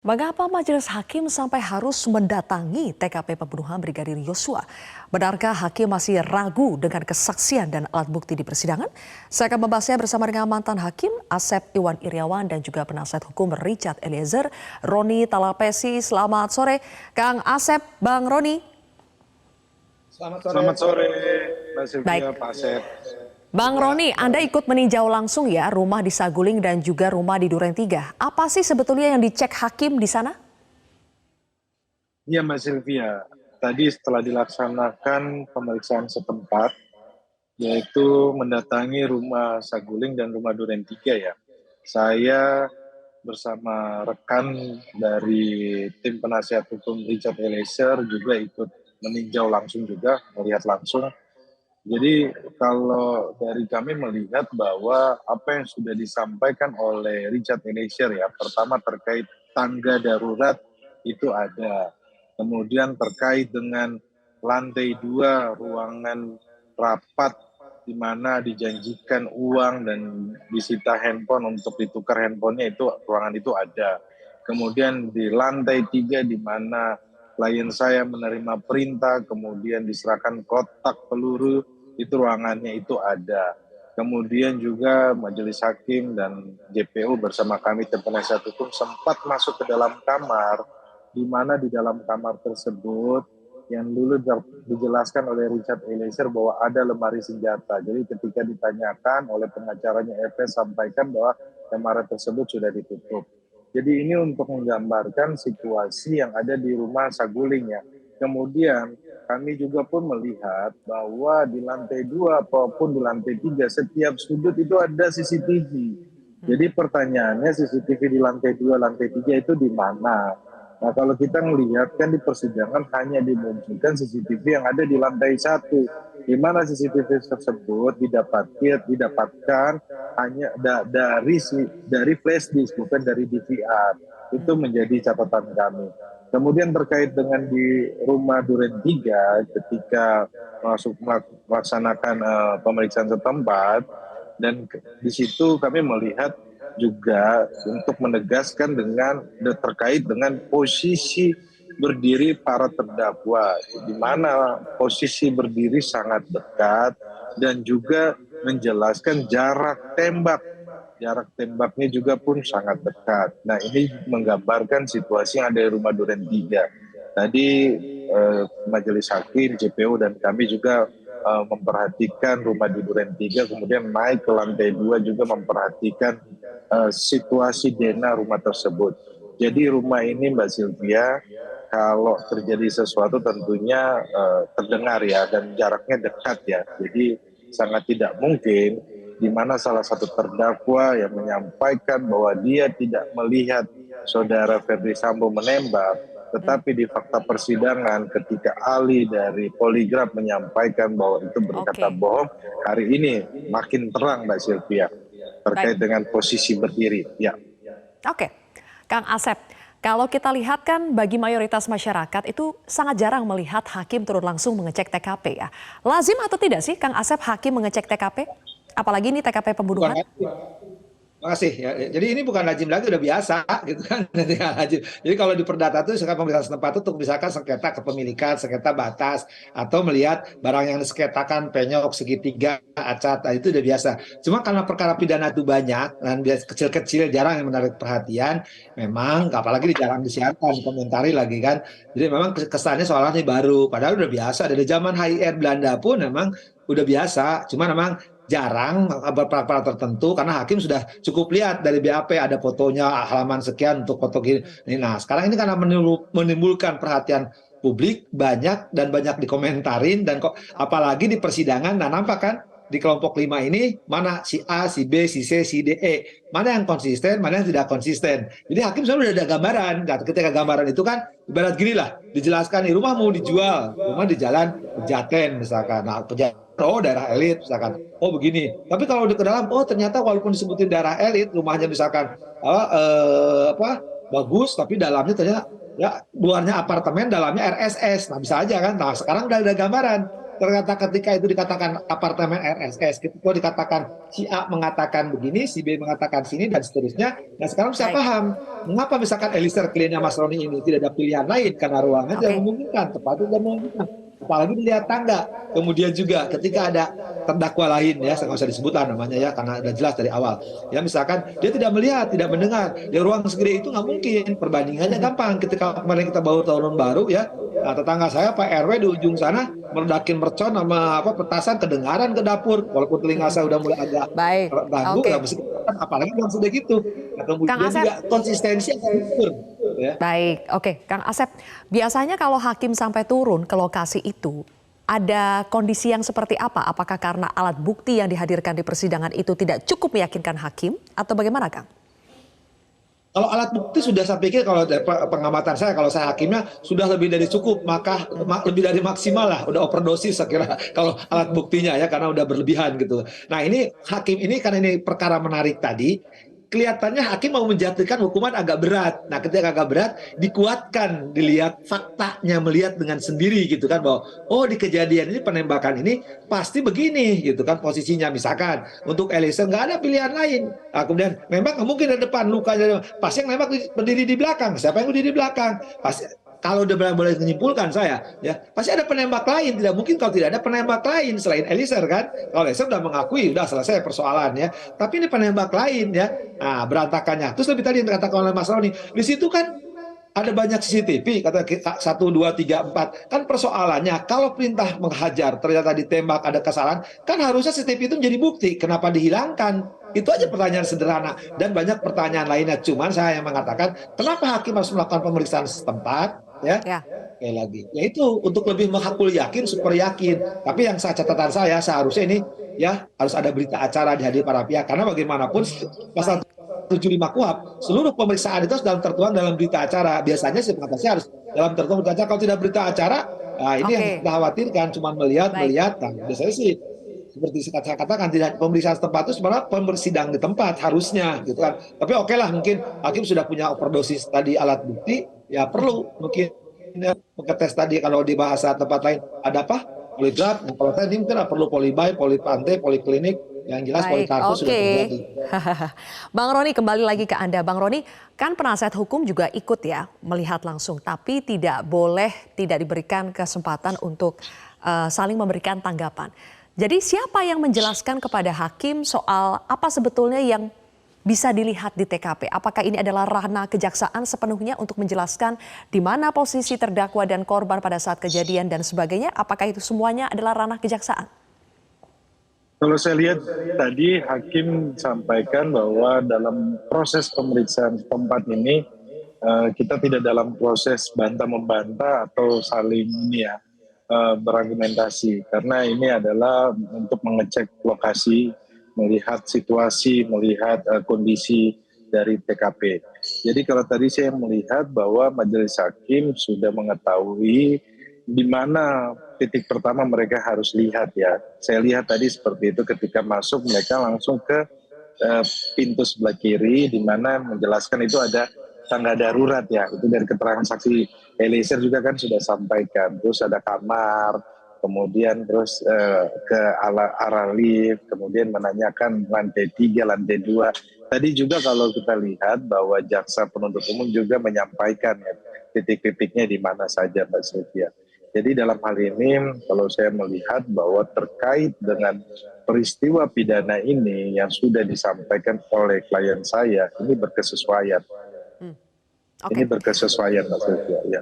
Mengapa majelis hakim sampai harus mendatangi TKP pembunuhan Brigadir Yosua? Benarkah hakim masih ragu dengan kesaksian dan alat bukti di persidangan? Saya akan membahasnya bersama dengan mantan hakim Asep Iwan Iryawan dan juga penasihat hukum Richard Eliezer, Roni Talapesi. Selamat sore, Kang Asep, Bang Roni. Selamat sore, Mbak Sylvia, Pak Asep. Bang Roni, Anda ikut meninjau langsung ya rumah di Saguling dan juga rumah di Duren 3. Apa sih sebetulnya yang dicek hakim di sana? Iya Mbak Sylvia, tadi setelah dilaksanakan pemeriksaan setempat, yaitu mendatangi rumah Saguling dan rumah Duren 3 ya. Saya bersama rekan dari tim penasihat hukum Richard Eliezer juga ikut meninjau langsung juga, melihat langsung. Jadi kalau dari kami melihat bahwa apa yang sudah disampaikan oleh Richard Eliezer ya, pertama terkait tangga darurat itu ada. Kemudian terkait dengan lantai 2 ruangan rapat di mana dijanjikan uang dan disita handphone untuk ditukar handphonenya itu ruangan itu ada. Kemudian di lantai 3 di mana klien saya menerima perintah kemudian diserahkan kotak peluru itu ruangannya itu ada. Kemudian juga majelis hakim dan JPU bersama kami tim penasihat hukum sempat masuk ke dalam kamar, di mana di dalam kamar tersebut yang dulu dijelaskan oleh Richard Eliezer bahwa ada lemari senjata. Jadi ketika ditanyakan oleh pengacaranya EPS sampaikan bahwa kamar tersebut sudah ditutup. Jadi ini untuk menggambarkan situasi yang ada di rumah Saguling ya. Kemudian kami juga pun melihat bahwa di lantai 2 ataupun di lantai 3 setiap sudut itu ada CCTV. Jadi pertanyaannya CCTV di lantai 2, lantai 3 itu di mana? Nah kalau kita melihat kan di persidangan hanya dimunculkan CCTV yang ada di lantai 1. Di mana CCTV tersebut didapatkan hanya dari flash disk bukan dari DVR. Itu menjadi catatan kami. Kemudian terkait dengan di rumah Duren 3 ketika melaksanakan pemeriksaan setempat dan di situ kami melihat juga untuk menegaskan dengan terkait dengan posisi berdiri para terdakwa, di mana posisi berdiri sangat dekat dan juga menjelaskan jarak tembak. Jarak tembaknya juga pun sangat dekat. Nah ini menggambarkan situasi yang ada di rumah Duren 3. Tadi majelis hakim, JPU dan kami juga memperhatikan rumah di Duren 3, kemudian naik ke lantai 2 juga memperhatikan situasi denah rumah tersebut. Jadi rumah ini Mbak Sylvia, kalau terjadi sesuatu tentunya terdengar ya dan jaraknya dekat ya. Jadi sangat tidak mungkin di mana salah satu terdakwa yang menyampaikan bahwa dia tidak melihat saudara Ferdi Sambo menembak, tetapi di fakta persidangan ketika ahli dari poligraf menyampaikan bahwa itu berkata bohong, hari ini makin terang Mbak Sylvia terkait dengan posisi berdiri. Ya. Oke, Kang Asep, kalau kita lihat kan bagi mayoritas masyarakat itu sangat jarang melihat hakim turun langsung mengecek TKP ya. Lazim atau tidak sih Kang Asep hakim mengecek TKP? Apalagi ini TKP pembunuhan. Makasih ya. Jadi ini bukan lazim lagi, udah biasa gitu kan. Jadi kalau di perdata itu misalkan pemeriksaan setempat itu untuk misalkan sengketa kepemilikan, sengketa batas, atau melihat barang yang disengketakan penyok, segitiga, acat, itu udah biasa. Cuma karena perkara pidana itu banyak dan kecil-kecil jarang yang menarik perhatian, memang apalagi jarang disiarkan, komentari lagi kan. Jadi memang kesannya soalnya baru, padahal udah biasa. Dari zaman HIR Belanda pun memang udah biasa. Cuma memang jarang perkara tertentu karena hakim sudah cukup lihat dari BAP ada fotonya halaman sekian untuk foto gini. Nah sekarang ini karena menimbulkan perhatian publik banyak dan banyak dikomentarin dan kok apalagi di persidangan. Nah nampak kan di kelompok 5 ini mana si A, si B, si C, si D, E, mana yang konsisten, mana yang tidak konsisten. Jadi hakim sudah ada gambaran. Nah, ketika gambaran itu kan ibarat gini lah, dijelaskan nih rumah mau dijual, rumah di jalan Pejaten misalkan. Nah Pejaten oh daerah elit misalkan, oh begini. Tapi kalau ke dalam, oh ternyata walaupun disebutin daerah elit, rumahnya misalkan bagus, tapi dalamnya ternyata ya luarnya apartemen, dalamnya RSS. Nah bisa aja kan. Nah sekarang udah ada gambaran. ternyata ketika itu dikatakan apartemen RSS, ketika dikatakan si A mengatakan begini, si B mengatakan sini dan seterusnya. Nah sekarang saya Baik. paham mengapa misalkan Eliezer kliennya Mas Roni ini tidak ada pilihan lain karena ruangnya tidak Oke. memungkinkan, tempatnya tidak memungkinkan. Apalagi melihat tangga. Kemudian juga ketika ada terdakwa lain ya, saya nggak usah disebutlah namanya ya karena udah jelas dari awal. Ya misalkan dia tidak melihat, tidak mendengar, di ruang segede itu nggak mungkin. Perbandingannya gampang. Ketika kemarin kita bawa tahun baru ya, nah, tetangga saya Pak RW di ujung sana meledakin mercon sama petasan kedengaran ke dapur. Walaupun telinga saya udah mulai agak Baik, terganggu, oke. nggak mesti apalagi kalau sudah gitu. Nah, Kang kemudian Asep. juga konsistensi yang diukur. Ya. Baik, oke, Kang Asep. Biasanya kalau hakim sampai turun ke lokasi itu, ada kondisi yang seperti apa? Apakah karena alat bukti yang dihadirkan di persidangan itu tidak cukup meyakinkan hakim, atau bagaimana, Kang? Kalau alat bukti sudah saya pikir kalau dari pengamatan saya, kalau saya hakimnya sudah lebih dari cukup, maka lebih dari maksimal lah, udah overdosis saya kira kalau alat buktinya ya karena udah berlebihan gitu. Nah ini hakim ini karena ini perkara menarik tadi, kelihatannya hakim mau menjatuhkan hukuman agak berat. Nah ketika agak berat, dikuatkan, dilihat faktanya, melihat dengan sendiri gitu kan bahwa oh di kejadian ini penembakan ini pasti begini gitu kan posisinya. Misalkan untuk Eliezer nggak ada pilihan lain. Nah, kemudian memang nggak mungkin di depan lukanya, pasti yang nembak berdiri di belakang. Siapa yang berdiri di belakang? Pasti kalau udah boleh menyimpulkan saya, ya pasti ada penembak lain. Tidak mungkin kalau tidak ada penembak lain selain Eliezer kan. Kalau Eliezer udah mengakui, udah selesai persoalannya. Tapi ini penembak lain ya. Nah, berantakannya. Terus lebih tadi yang dikatakan oleh Mas Roni, di situ kan ada banyak CCTV, kata 1, 2, 3, 4. Kan persoalannya, kalau perintah menghajar ternyata ditembak ada kesalahan, kan harusnya CCTV itu menjadi bukti. Kenapa dihilangkan? Itu aja pertanyaan sederhana. Dan banyak pertanyaan lainnya. Cuman saya yang mengatakan, kenapa hakim harus melakukan pemeriksaan setempat? Ya, Ya, sekali lagi. Yaitu untuk lebih menghakul yakin, super yakin. Tapi yang catatan saya seharusnya ini ya harus ada berita acara di hadir para pihak. Karena bagaimanapun pasal baik. 75 KUHP, seluruh pemeriksaan itu harus tertuang dalam berita acara. Biasanya sih pengatasnya harus dalam tertuang berita acara. Kalau tidak berita acara, nah ini yang Oke, kita khawatirkan, cuma melihat. baik. Nah, biasanya sih seperti saya katakan tidak pemeriksaan tempat itu sebenarnya pemerisidang di tempat harusnya gitu kan. Tapi oke lah mungkin hakim sudah punya overdosis tadi alat bukti, ya perlu mungkin ya, mengetes tadi kalau di bahasa tempat lain ada apa? Poligraf. Nah, kalau saya ini mungkin perlu polibay, polipante, poliklinik. Yang jelas Baik, polikarpus sudah oke. terjadi. Bang Roni, kembali lagi ke Anda. Bang Roni, kan penasihat hukum juga ikut ya melihat langsung, tapi tidak boleh tidak diberikan kesempatan untuk saling memberikan tanggapan. Jadi siapa yang menjelaskan kepada hakim soal apa sebetulnya yang bisa dilihat di TKP? Apakah ini adalah ranah kejaksaan sepenuhnya untuk menjelaskan di mana posisi terdakwa dan korban pada saat kejadian dan sebagainya? Apakah itu semuanya adalah ranah kejaksaan? Kalau saya lihat tadi hakim sampaikan bahwa dalam proses pemeriksaan tempat ini kita tidak dalam proses bantah-membantah atau saling ini ya berargumentasi, karena ini adalah untuk mengecek lokasi, melihat situasi, melihat kondisi dari TKP. Jadi kalau tadi saya melihat bahwa majelis hakim sudah mengetahui di mana titik pertama mereka harus lihat ya. Saya lihat tadi seperti itu ketika masuk mereka langsung ke pintu sebelah kiri di mana menjelaskan itu ada tangga darurat ya. Itu dari keterangan saksi Eliezer juga kan sudah sampaikan. Terus ada kamar, kemudian terus ke arah lift, kemudian menanyakan lantai 3, lantai 2. Tadi juga kalau kita lihat bahwa jaksa penuntut umum juga menyampaikan ya, titik-titiknya di mana saja Mbak Sylvia. Jadi dalam hal ini kalau saya melihat bahwa terkait dengan peristiwa pidana ini yang sudah disampaikan oleh klien saya, ini berkesesuaian. Oke. Ini berkesesuaian Mbak Sylvia. Ya.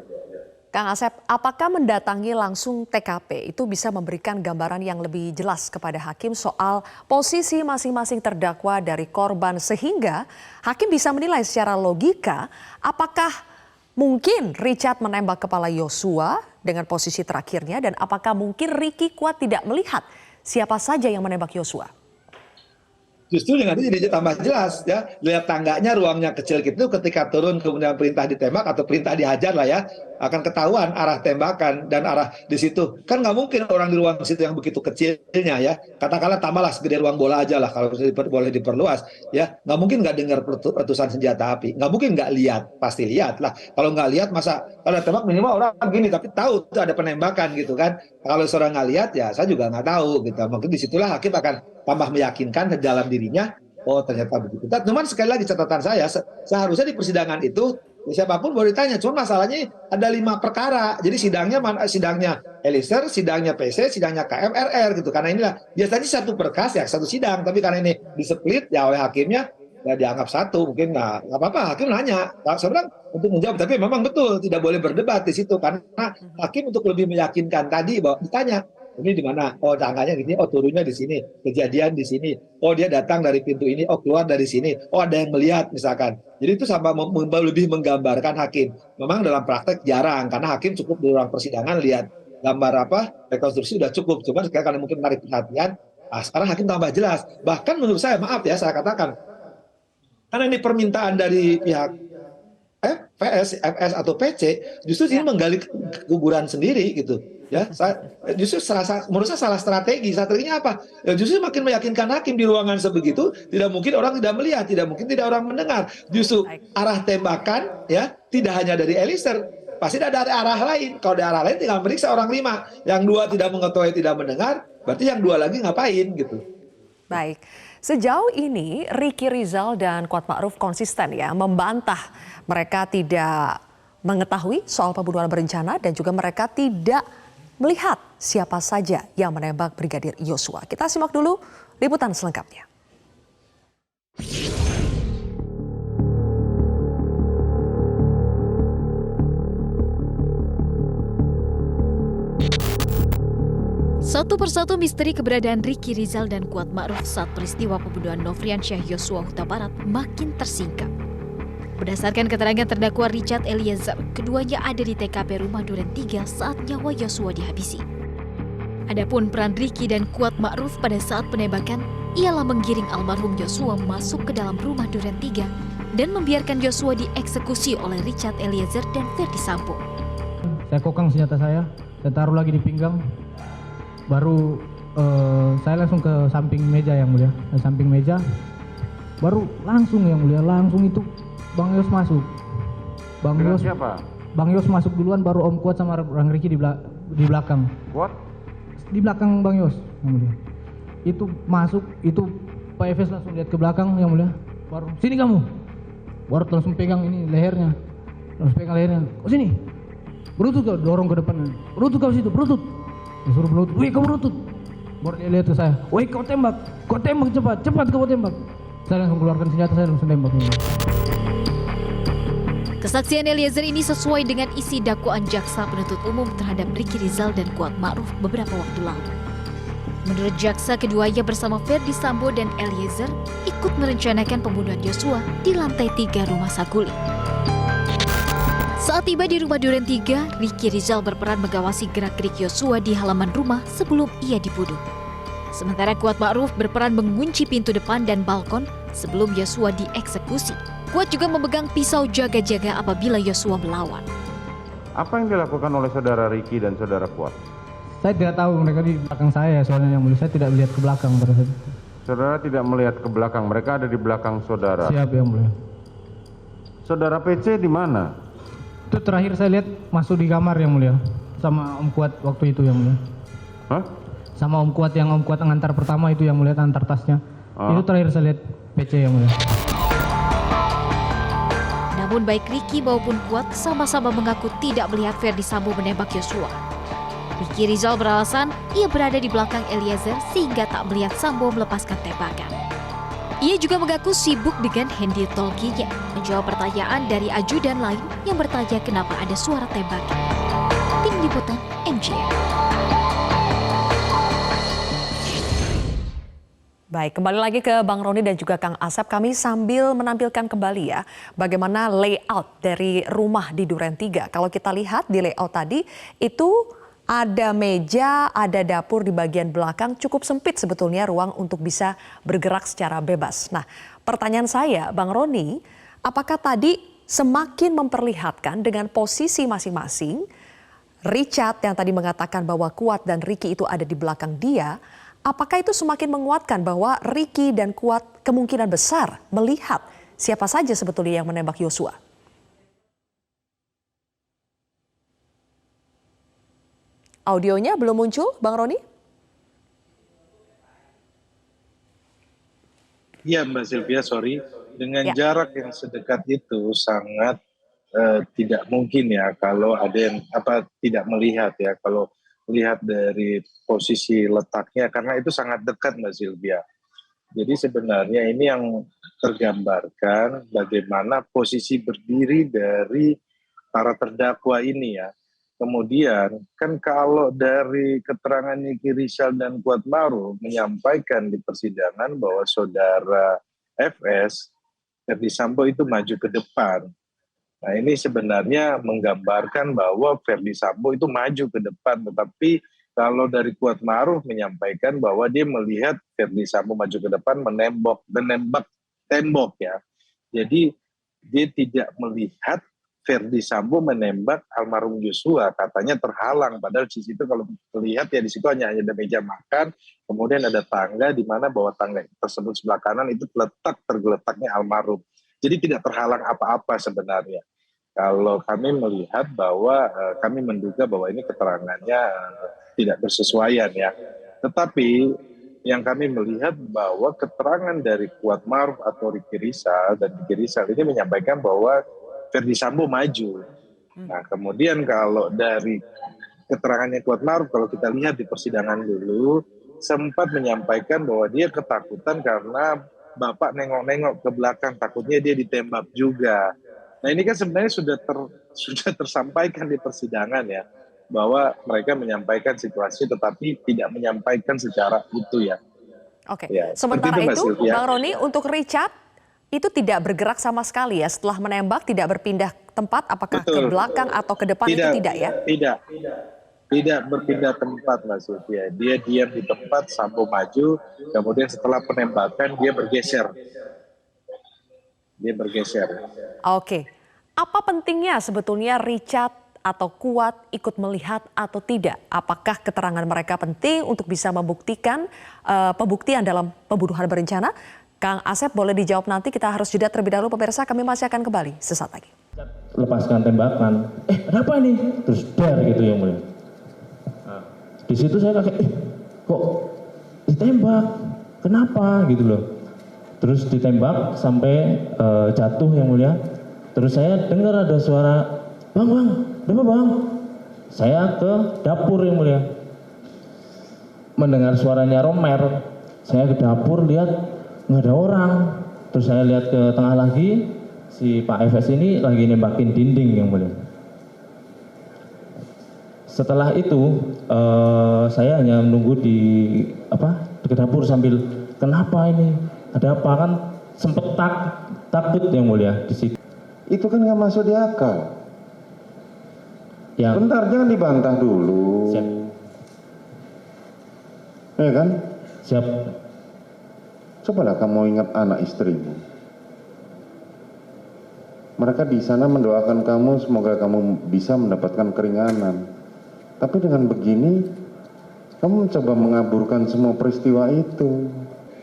Kang Asep, apakah mendatangi langsung TKP itu bisa memberikan gambaran yang lebih jelas kepada hakim soal posisi masing-masing terdakwa dari korban sehingga hakim bisa menilai secara logika apakah mungkin Richard menembak kepala Yosua dengan posisi terakhirnya dan apakah mungkin Ricky Kuat tidak melihat siapa saja yang menembak Yosua? Justru dengan itu jadi tambah jelas ya. Lihat tangganya, ruangnya kecil gitu, ketika turun kemudian perintah ditembak atau perintah dihajar lah ya, akan ketahuan arah tembakan dan arah di situ. Kan nggak mungkin orang di ruang situ yang begitu kecilnya ya. Katakanlah tambahlah segede ruang bola aja lah kalau boleh diperluas ya. Nggak mungkin nggak dengar letusan senjata api. Nggak mungkin nggak lihat, pasti lihat lah. Kalau nggak lihat masa kalau tembak minimal orang gini tapi tahu itu ada penembakan gitu kan. Kalau seorang nggak lihat ya saya juga nggak tahu gitu. Mungkin disitulah hakim akan tambah meyakinkan ke dalam dirinya, oh ternyata begitu. Cuman sekali lagi catatan saya, seharusnya di persidangan itu siapapun boleh ditanya. Cuma masalahnya ada 5 perkara. Jadi sidangnya Eliezer, sidangnya PC, sidangnya KMRR gitu. Karena inilah biasanya satu berkas ya satu sidang. Tapi karena ini di-split ya oleh hakimnya ya dianggap satu. Mungkin nggak apa-apa. Hakim nanya. Saya bilang untuk menjawab. Tapi memang betul tidak boleh berdebat di situ karena hakim untuk lebih meyakinkan tadi bahwa ditanya. Ini di mana? Oh, tangganya di sini. Oh, turunnya di sini. Kejadian di sini. Oh, dia datang dari pintu ini. Oh, keluar dari sini. Oh, ada yang melihat misalkan. Jadi itu sama lebih menggambarkan hakim. Memang dalam praktek jarang karena hakim cukup di ruang persidangan lihat gambar rekonstruksi sudah cukup. Cuma sekarang karena mungkin menarik perhatian, sekarang hakim tambah jelas. Bahkan menurut saya, maaf ya saya katakan, karena ini permintaan dari pihak FS atau PC, justru ini menggali kuburan sendiri gitu. Ya, justru menurut saya salah strategi. Strateginya apa? Ya justru makin meyakinkan hakim di ruangan sebegitu, tidak mungkin orang tidak melihat, tidak mungkin tidak orang mendengar. Justru arah tembakan ya tidak hanya dari Eliezer, pasti ada arah lain. Kalau ada arah lain tinggal meriksa orang 5. Yang 2 tidak mengetahui, tidak mendengar, berarti yang 2 lagi ngapain gitu. Baik, sejauh ini Ricky Rizal dan Kuat Ma'ruf konsisten ya membantah mereka tidak mengetahui soal pembunuhan berencana dan juga mereka tidak melihat siapa saja yang menembak Brigadir Yosua. Kita simak dulu liputan selengkapnya. Satu persatu misteri keberadaan Ricky Rizal dan Kuat Ma'ruf saat peristiwa pembunuhan Nofriansyah Yosua Huta Barat makin tersingkap. Berdasarkan keterangan terdakwa Richard Eliezer, keduanya ada di TKP Rumah Duren 3 saat nyawa Yosua dihabisi. Adapun peran Ricky dan Kuat Ma'ruf pada saat penembakan ialah menggiring almarhum Yosua masuk ke dalam Rumah Duren 3 dan membiarkan Yosua dieksekusi oleh Richard Eliezer dan Ferdi Sambo. Saya kokang senjata saya taruh lagi di pinggang, baru saya langsung ke samping meja yang mulia, ke samping meja, baru langsung yang mulia, langsung itu Bang Yos masuk. Bang Yos siapa? Bang Yos masuk duluan, baru Om Kuat sama Bang Ricky di belakang. Kuat? Di belakang Bang Yos, yang mulia. Itu masuk, itu Pak Efes langsung lihat ke belakang yang mulia. Baru sini kamu. Baru langsung pegang ini lehernya. Langsung pegang lehernya. Oh sini. Berutut kau, dorong ke depan. Berutut kau situ, berutut. Disuruh berutut. Wih kau berutut. Baru dia lihat ke saya. Wih kau tembak cepat, cepat kau tembak. Saya langsung keluarkan senjata, saya langsung tembak. Kesaksian Eliezer ini sesuai dengan isi dakwaan jaksa penuntut umum terhadap Ricky Rizal dan Kuat Ma'ruf beberapa waktu lalu. Menurut jaksa, keduanya bersama Ferdi Sambo dan Eliezer ikut merencanakan pembunuhan Yosua di lantai 3 Rumah Saguling. Saat tiba di Rumah Duren 3, Ricky Rizal berperan mengawasi gerak-gerik Yosua di halaman rumah sebelum ia dibunuh. Sementara Kuat Ma'ruf berperan mengunci pintu depan dan balkon sebelum Yosua dieksekusi. Kuat juga memegang pisau jaga-jaga apabila Yosua melawan. Apa yang dilakukan oleh saudara Ricky dan saudara Kuat? Saya tidak tahu, mereka di belakang saya soalnya yang mulia, saya tidak melihat ke belakang pada saat itu. Saudara tidak melihat ke belakang, mereka ada di belakang saudara. Siap yang mulia. Saudara PC di mana? Itu terakhir saya lihat masuk di kamar yang mulia, sama Om Kuat waktu itu yang mulia. Hah? Sama Om Kuat yang ngantar pertama itu yang mulia, antar tasnya. Itu terakhir saya lihat PC yang mulia. Namun baik Ricky maupun Kuat sama-sama mengaku tidak melihat Ferdi Sambo menembak Yosua. Ricky Rizal beralasan ia berada di belakang Eliezer sehingga tak melihat Sambo melepaskan tembakan. Ia juga mengaku sibuk dengan handy talkie-nya, menjawab pertanyaan dari ajudan lain yang bertanya kenapa ada suara tembakan. Tim Liputan MJR. Baik, kembali lagi ke Bang Roni dan juga Kang Asep. Kami sambil menampilkan kembali ya bagaimana layout dari rumah di Duren 3. Kalau kita lihat di layout tadi itu Ada meja, ada dapur di bagian belakang, cukup sempit sebetulnya ruang untuk bisa bergerak secara bebas. Nah, pertanyaan saya, Bang Roni, apakah tadi semakin memperlihatkan dengan posisi masing-masing, Richard yang tadi mengatakan bahwa Kuat dan Ricky itu ada di belakang dia, apakah itu semakin menguatkan bahwa Ricky dan Kuat kemungkinan besar melihat siapa saja sebetulnya yang menembak Yosua? Audionya belum muncul, Bang Roni? Iya Mbak Sylvia, sorry. Dengan Ya. jarak yang sedekat itu sangat tidak mungkin ya kalau ada yang tidak melihat ya, kalau melihat dari posisi letaknya karena itu sangat dekat Mbak Sylvia. Jadi sebenarnya ini yang tergambarkan bagaimana posisi berdiri dari para terdakwa ini ya. Kemudian kan kalau dari keterangan Ricky Rizal dan Kuat Ma'ruf menyampaikan di persidangan bahwa saudara FS, Ferdy Sambo itu maju ke depan. Nah ini sebenarnya menggambarkan bahwa Ferdy Sambo itu maju ke depan, tetapi kalau dari Kuat Ma'ruf menyampaikan bahwa dia melihat Ferdy Sambo maju ke depan menembak tembok ya. Jadi dia tidak melihat Ferdy Sambo menembak almarhum Joshua, katanya terhalang. Padahal di situ kalau terlihat ya di situ hanya ada meja makan, kemudian ada tangga di mana bawah tangga tersebut sebelah kanan itu tergeletaknya almarhum. Jadi tidak terhalang apa-apa sebenarnya. Kalau kami melihat bahwa kami menduga bahwa ini keterangannya tidak bersesuaian ya. Tetapi yang kami melihat bahwa keterangan dari Kuat Ma'ruf atau Ricky Rizal dan Ricky Rizal ini menyampaikan bahwa Ferdy Sambo maju. Nah kemudian kalau dari keterangannya Kuat Ma'ruf, kalau kita lihat di persidangan dulu, sempat menyampaikan bahwa dia ketakutan karena bapak nengok-nengok ke belakang, takutnya dia ditembak juga. Nah ini kan sebenarnya sudah tersampaikan di persidangan ya, bahwa mereka menyampaikan situasi tetapi tidak menyampaikan secara utuh ya. Oke, Ya, sementara Mbak itu Sylvia. Bang Roni untuk Richard itu tidak bergerak sama sekali ya setelah menembak, tidak berpindah tempat apakah ke Betul. belakang atau ke depan itu tidak ya? Tidak berpindah tempat Mbak Sylvia. Dia diam di tempat, Sambo maju, kemudian setelah penembakan dia bergeser. Oke, apa pentingnya sebetulnya Richard atau Kuat ikut melihat atau tidak? Apakah keterangan mereka penting untuk bisa membuktikan pembuktian dalam pembunuhan berencana? Kang Asep boleh dijawab nanti, kita harus jeda terlebih dahulu pemirsa, kami masih akan kembali sesaat lagi. Lepaskan tembakan, ada apa ini? Terus dar gitu yang mulia. Nah, di situ saya kaget, kok ditembak? Kenapa gitu loh? Terus ditembak sampai jatuh yang mulia. Terus saya dengar ada suara, bang, kenapa bang? Saya ke dapur yang mulia. Mendengar suaranya Romer, saya ke dapur lihat nggak ada orang. Terus saya lihat ke tengah lagi, si Pak FS ini lagi nembakin dinding yang mulia. Setelah itu saya hanya menunggu di dapur sambil kenapa ini, ada apa, kan sempet takut yang mulia di situ. Itu kan nggak masuk di akal. Ya, Bentar, jangan dibantah dulu. siap, Ya kan? siap. Cobalah kamu ingat anak istrimu. Mereka di sana mendoakan kamu, semoga kamu bisa mendapatkan keringanan. Tapi dengan begini, kamu mencoba mengaburkan semua peristiwa itu.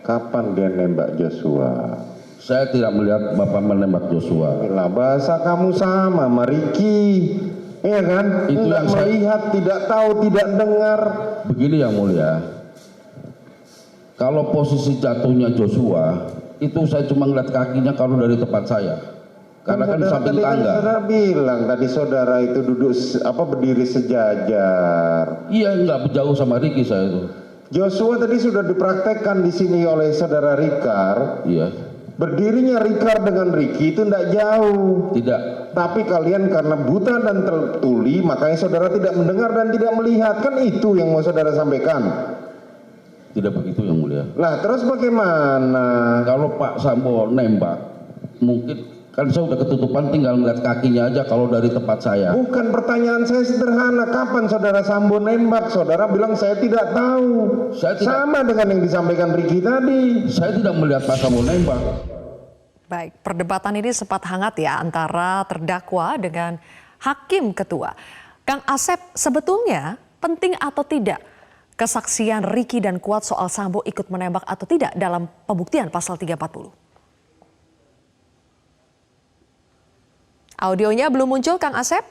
Kapan dia nembak Joshua? Saya tidak melihat Bapak menembak Joshua. Lah, bahasa kamu sama Ricky. Iya kan? Itu Tidak yang saya- melihat, tidak tahu, tidak dengar. Begini yang mulia, kalau posisi jatuhnya Joshua, itu saya cuma ngeliat kakinya kalau dari tempat saya. Karena kan di samping tadi tangga. saudara bilang tadi saudara itu duduk berdiri sejajar. Iya, nggak jauh sama Ricky saya itu. Joshua tadi sudah dipraktekkan di sini oleh saudara Rikar. Iya, Berdirinya Rikar dengan Ricky itu tidak jauh. tidak. Tapi kalian karena buta dan tertuli, makanya saudara tidak mendengar dan tidak melihat. Kan itu yang mau saudara sampaikan. Tidak begitu yang mulia. Lah terus bagaimana? Kalau Pak Sambo nembak, mungkin Kan saya udah ketutupan, tinggal ngeliat kakinya aja kalau dari tempat saya. Bukan, pertanyaan saya sederhana. Kapan saudara Sambo nembak? Saudara bilang saya tidak tahu. Sama dengan yang disampaikan Ricky tadi. Saya tidak melihat Pak Sambo nembak. Baik, perdebatan ini sempat hangat ya antara terdakwa dengan hakim ketua. Kang Asep, sebetulnya penting atau tidak kesaksian Ricky dan Kuat soal Sambo ikut menembak atau tidak dalam pembuktian pasal 340? Audionya belum muncul, Kang Asep?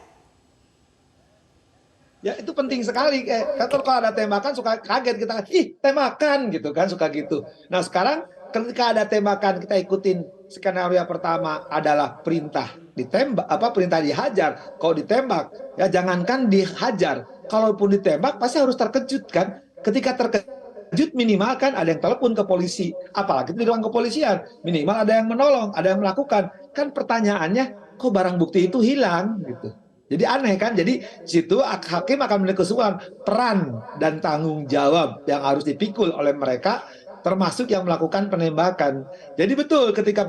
Ya itu penting sekali. Kalau ada tembakan suka kaget kita, ih tembakan gitu kan, suka gitu. Nah sekarang ketika ada tembakan kita ikutin skenario yang pertama adalah perintah ditembak, perintah dihajar. Kalau ditembak, ya jangankan dihajar, kalaupun ditembak pasti harus terkejut kan. Ketika terkejut minimal kan ada yang telepon ke polisi, apalagi di ruang kepolisian, minimal ada yang menolong, ada yang melakukan. Kan pertanyaannya, kok barang bukti itu hilang gitu. Jadi aneh kan, jadi situ hakim akan menilai keseluruhan peran dan tanggung jawab yang harus dipikul oleh mereka, termasuk yang melakukan penembakan. Jadi betul ketika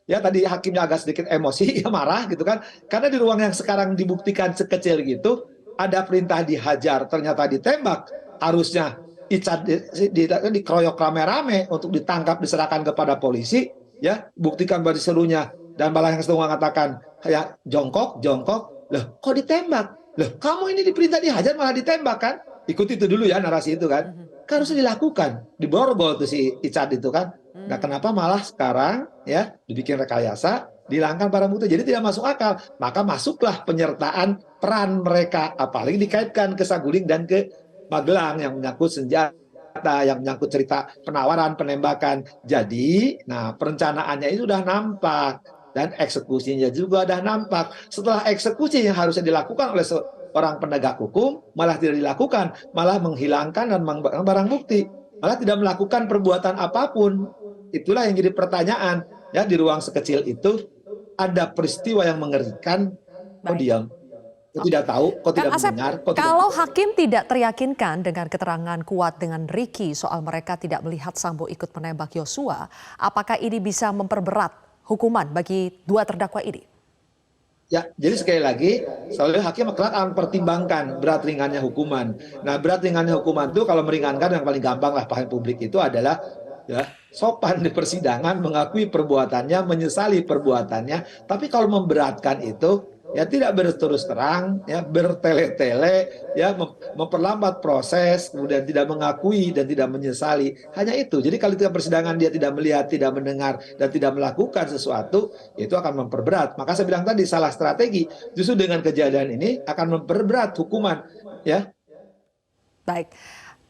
ya tadi hakimnya agak sedikit emosi, ya marah gitu kan, karena di ruang yang sekarang dibuktikan sekecil gitu, ada perintah dihajar, ternyata ditembak, harusnya Icat dikeroyok rame-rame untuk ditangkap, diserahkan kepada polisi, ya buktikan bahwa seluruhnya. Dan malah yang sedang mengatakan ya jongkok, loh kok ditembak? Loh kamu ini diperintah dihajar malah ditembak kan? Ikuti itu dulu ya narasi itu kan. Kan harusnya dilakukan, diborgol tuh si Icat itu kan. Nah kenapa malah sekarang ya dibikin rekayasa, dihilangkan barang bukti, jadi tidak masuk akal. Maka masuklah penyertaan peran mereka, apalagi dikaitkan ke Saguling dan ke Magelang yang menyangkut senjata, yang menyangkut cerita penawaran, penembakan. Jadi, nah perencanaannya itu sudah nampak dan eksekusinya juga sudah nampak. Setelah eksekusi yang harusnya dilakukan oleh seorang penegak hukum, malah tidak dilakukan, malah menghilangkan dan barang bukti, malah tidak melakukan perbuatan apapun. Itulah yang jadi pertanyaan. Ya di ruang sekecil itu ada peristiwa yang mengerikan. Kok diam? Kok tidak tahu? Kok tidak Asep, mendengar? kalau hakim tidak teryakinkan dengan keterangan Kuat dengan Ricky soal mereka tidak melihat Sambo ikut menembak Yosua, apakah ini bisa memperberat hukuman bagi dua terdakwa ini? Ya, jadi sekali lagi, selalu hakim akan pertimbangkan berat ringannya hukuman. Nah, berat ringannya hukuman itu kalau meringankan yang paling gampang lah paham publik itu adalah ya sopan di persidangan, mengakui perbuatannya, menyesali perbuatannya. Tapi kalau memberatkan itu ya tidak berterus terang, ya bertele-tele, ya memperlambat proses, kemudian tidak mengakui dan tidak menyesali. Hanya itu. Jadi kalau di persidangan dia tidak melihat, tidak mendengar, dan tidak melakukan sesuatu, itu akan memperberat. Maka saya bilang tadi salah strategi. Justru dengan kejadian ini akan memperberat hukuman. Ya. Baik,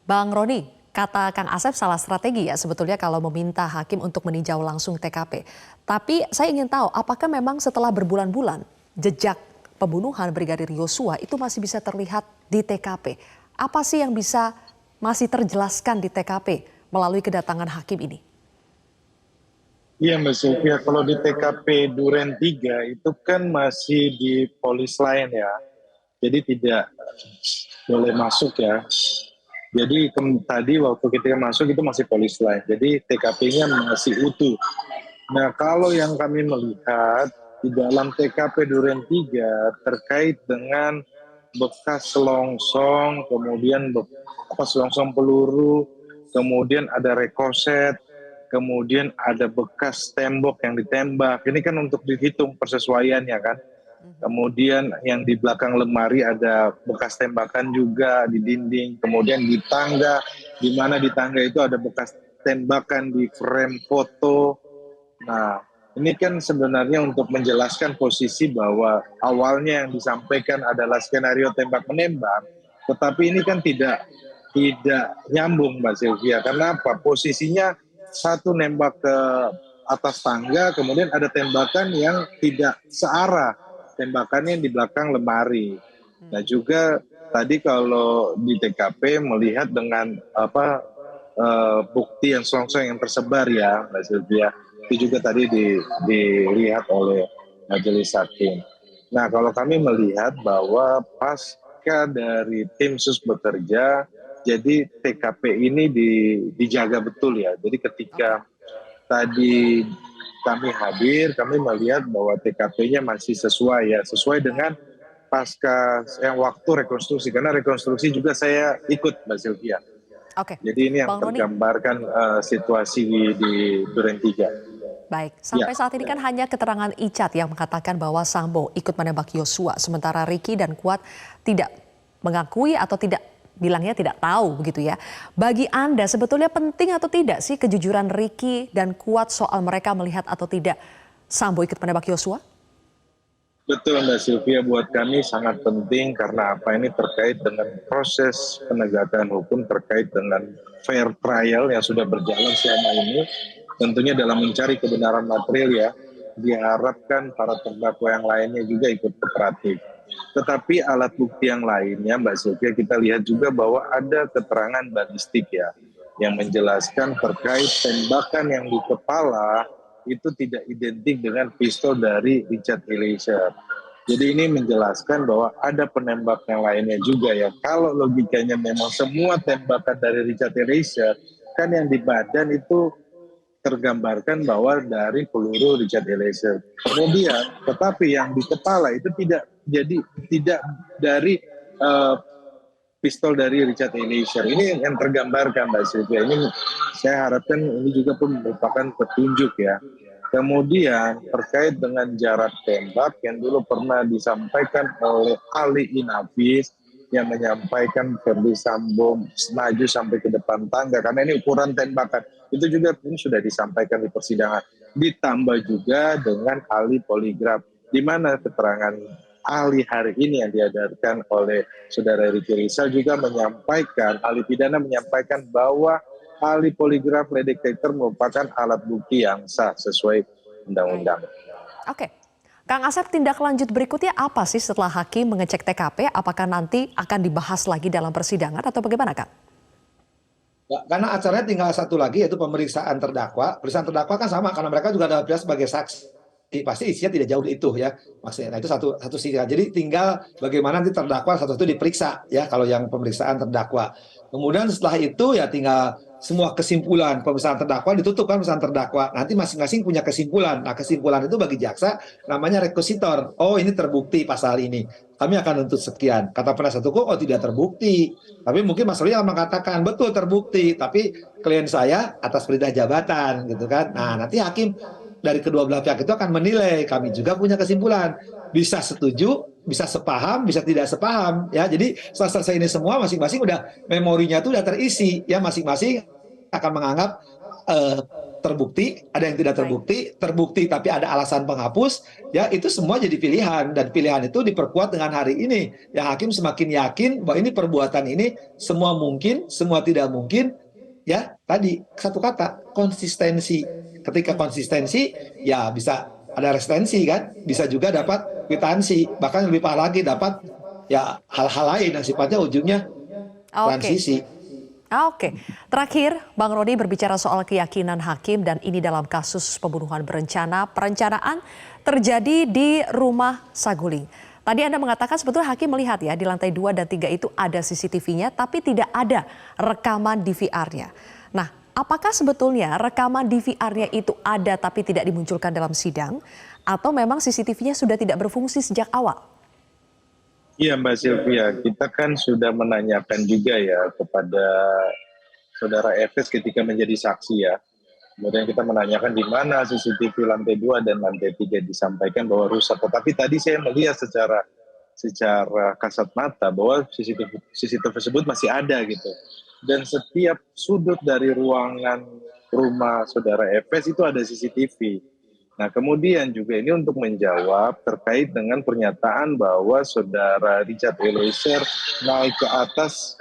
Bang Roni, kata Kang Asep salah strategi ya sebetulnya kalau meminta hakim untuk meninjau langsung TKP. Tapi saya ingin tahu apakah memang setelah berbulan-bulan jejak pembunuhan Brigadir Yosua itu masih bisa terlihat di TKP. Apa sih yang bisa masih terjelaskan di TKP melalui kedatangan hakim ini? Iya Mbak Sylvia, kalau di TKP Duren 3 itu kan masih di polis lain ya. Jadi tidak boleh masuk ya. Jadi tadi waktu kita masuk itu masih polis lain. Jadi TKP-nya masih utuh. Nah kalau yang kami melihat di dalam TKP Duren 3 terkait dengan bekas selongsong, kemudian selongsong peluru, kemudian ada rekoset, kemudian ada bekas tembok yang ditembak. Ini kan untuk dihitung persesuaiannya kan. Kemudian yang di belakang lemari ada bekas tembakan juga di dinding. Kemudian di tangga, di mana di tangga itu ada bekas tembakan di frame foto. Nah, ini kan sebenarnya untuk menjelaskan posisi bahwa awalnya yang disampaikan adalah skenario tembak-menembak, tetapi ini kan tidak nyambung Mbak Sylvia. Karena apa? Posisinya satu nembak ke atas tangga, kemudian ada tembakan yang tidak searah, tembakannya di belakang lemari. Nah juga tadi kalau di TKP melihat dengan bukti yang selongsong yang tersebar ya Mbak Sylvia. Itu juga tadi dilihat oleh majelis hakim. Nah kalau kami melihat bahwa pasca dari tim sus bekerja, jadi TKP ini dijaga betul ya. Jadi ketika tadi kami hadir, kami melihat bahwa TKP-nya masih sesuai dengan pasca yang waktu rekonstruksi, karena rekonstruksi juga saya ikut, Mbak Sylvia. Oke. Jadi ini yang Bang Roni. tergambarkan situasi di Duren 3. Baik, sampai saat ini kan hanya keterangan Icat yang mengatakan bahwa Sambo ikut menembak Yosua, sementara Ricky dan Kuat tidak mengakui atau bilangnya tidak tahu begitu ya. Bagi Anda sebetulnya penting atau tidak sih kejujuran Ricky dan Kuat soal mereka melihat atau tidak Sambo ikut menembak Yosua? Betul Mbak Sylvia, buat kami sangat penting karena ini terkait dengan proses penegakan hukum, terkait dengan fair trial yang sudah berjalan selama ini. Tentunya dalam mencari kebenaran material ya, diharapkan para terdakwa yang lainnya juga ikut kooperatif. Tetapi alat bukti yang lainnya Mbak Sylvia, kita lihat juga bahwa ada keterangan balistik ya, yang menjelaskan terkait tembakan yang di kepala itu tidak identik dengan pistol dari Richard Eliezer. Jadi ini menjelaskan bahwa ada penembak yang lainnya juga ya. Kalau logikanya memang semua tembakan dari Richard Eliezer, kan yang di badan itu tergambarkan bahwa dari peluru Richard Eliezer. Kemudian, tetapi yang di kepala itu tidak dari pistol dari Richard Eliezer. Ini yang tergambarkan Mbak Sylvia. Ini saya harapkan ini juga pun merupakan petunjuk ya. Kemudian terkait dengan jarak tembak yang dulu pernah disampaikan oleh Ali Inafis yang menyampaikan Verdi Sambo maju sampai ke depan tangga karena ini ukuran tembakan. Itu juga ini sudah disampaikan di persidangan. Ditambah juga dengan ahli poligraf di mana keterangan ahli hari ini yang dihadirkan oleh Saudara Ricky Rizal juga menyampaikan, ahli pidana menyampaikan bahwa ahli poligraf lie detector merupakan alat bukti yang sah sesuai undang-undang. Oke. Kang Asep, tindak lanjut berikutnya apa sih setelah hakim mengecek TKP? Apakah nanti akan dibahas lagi dalam persidangan atau bagaimana, Kang? Ya, karena acaranya tinggal satu lagi yaitu pemeriksaan terdakwa. Pemeriksaan terdakwa kan sama karena mereka juga ada sebagai saksi. Pasti isinya tidak jauh itu ya, maksudnya. Nah itu satu sisi. Jadi tinggal bagaimana nanti terdakwa satu-satu diperiksa ya kalau yang pemeriksaan terdakwa. Kemudian setelah itu ya tinggal semua kesimpulan pemeriksaan terdakwa ditutup kan pemeriksaan terdakwa. Nanti masing-masing punya kesimpulan. Nah kesimpulan itu bagi jaksa namanya rekusitor. Oh ini terbukti pasal ini. Kami akan nuntut sekian. Kata penasihat hukum, oh tidak terbukti. Tapi mungkin Mas Roli akan mengatakan betul terbukti. Tapi klien saya atas perintah jabatan gitu kan. Nah nanti hakim dari kedua belah pihak itu akan menilai. Kami juga punya kesimpulan. Bisa setuju, bisa sepaham, bisa tidak sepaham. Ya, jadi setelah selesai ini semua, masing-masing udah memorinya itu udah terisi. Ya, masing-masing akan menganggap terbukti, ada yang tidak terbukti tapi ada alasan penghapus. Ya, itu semua jadi pilihan dan pilihan itu diperkuat dengan hari ini. Yang hakim semakin yakin bahwa ini perbuatan ini semua mungkin, semua tidak mungkin. Ya, tadi satu kata konsistensi. Ketika konsistensi, ya bisa ada resistensi kan, bisa juga dapat kwitansi, bahkan lebih parah lagi dapat ya hal-hal lain yang sifatnya ujungnya transisi. Oke. Terakhir, Bang Roni berbicara soal keyakinan hakim dan ini dalam kasus pembunuhan berencana. Perencanaan terjadi di rumah Saguling. Tadi Anda mengatakan sebetulnya hakim melihat ya di lantai 2 dan 3 itu ada CCTV-nya tapi tidak ada rekaman DVR-nya. Nah, apakah sebetulnya rekaman DVR-nya itu ada tapi tidak dimunculkan dalam sidang atau memang CCTV-nya sudah tidak berfungsi sejak awal? Iya Mbak Sylvia, kita kan sudah menanyakan juga ya kepada Saudara Efes ketika menjadi saksi ya. Kemudian kita menanyakan di mana CCTV lantai 2 dan lantai 3 disampaikan bahwa rusak. Tetapi tadi saya melihat secara kasat mata bahwa CCTV tersebut masih ada gitu. Dan setiap sudut dari ruangan rumah Saudara Efes itu ada CCTV. Nah kemudian juga ini untuk menjawab terkait dengan pernyataan bahwa Saudara Richard Eliezer naik ke atas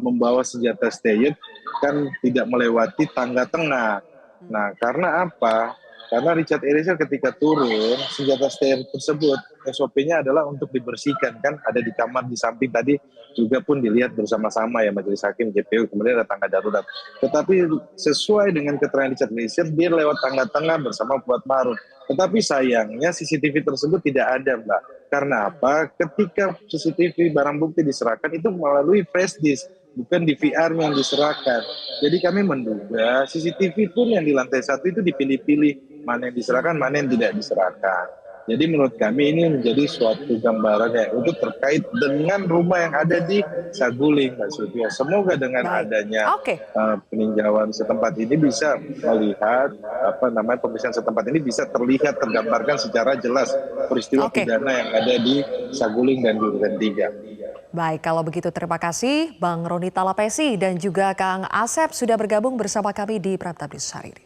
membawa senjata steyet kan tidak melewati tangga tengah. Nah karena apa? Karena Richard Eliezer ketika turun senjata steyet tersebut SOP-nya adalah untuk dibersihkan kan ada di kamar di samping tadi juga pun dilihat bersama-sama ya majelis hakim JPU kemudian ada tangga darurat. Tetapi sesuai dengan keterangan Richard Eliezer dia lewat tangga tengah bersama Kuat Ma'ruf. Tetapi sayangnya CCTV tersebut tidak ada Mbak. Karena apa? Ketika CCTV barang bukti diserahkan itu melalui flash disk bukan di VR yang diserahkan. Jadi kami menduga CCTV pun yang di lantai 1 itu dipilih-pilih, mana yang diserahkan, mana yang tidak diserahkan. Jadi menurut kami ini menjadi suatu gambaran ya untuk terkait dengan rumah yang ada di Saguling, Mbak Sylvia. Semoga dengan adanya peninjauan setempat ini bisa melihat pemeriksaan setempat ini bisa terlihat tergambarkan secara jelas peristiwa pidana yang ada di Saguling dan Duren 3. Baik, kalau begitu terima kasih Bang Roni Talapesi dan juga Kang Asep sudah bergabung bersama kami di Prime Time News hari ini.